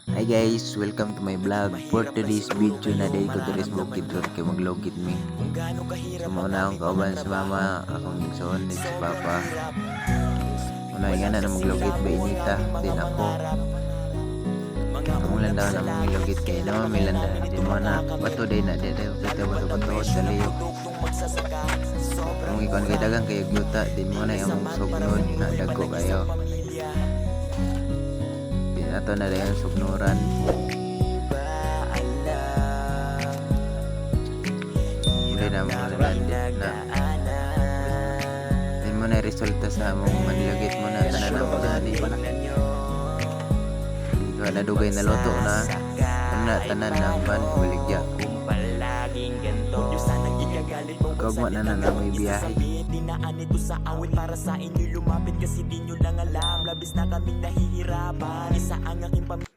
Hi guys, welcome to my vlog. For today's video na day ko diri sa bukid ron kay maglogit mi. So muna akong kauban si mama, akong igsoon din si papa. Una nga na maglogit ba inita din ako. Ang landaw na maglogit kay naman may landaw din mo na bato day na day bato sa liyo. Kung ikon kay dagang kay gluta din mo na yung sugnod na dagko kayo. Ato na rin yung sugnuran. Hindi na mo nalandit na. Hindi mo na resulta sa mong manlagit mo na tanan ang pagani. Ikaw na dugay na loto na. Tanan ng man baligya. Kagwa na may biyahe. Dinaan ito sa awit para sa inyo lumapit kasi di nyo lang alam. Labis na kaming nahihirapan. Isa ang aking pamilya.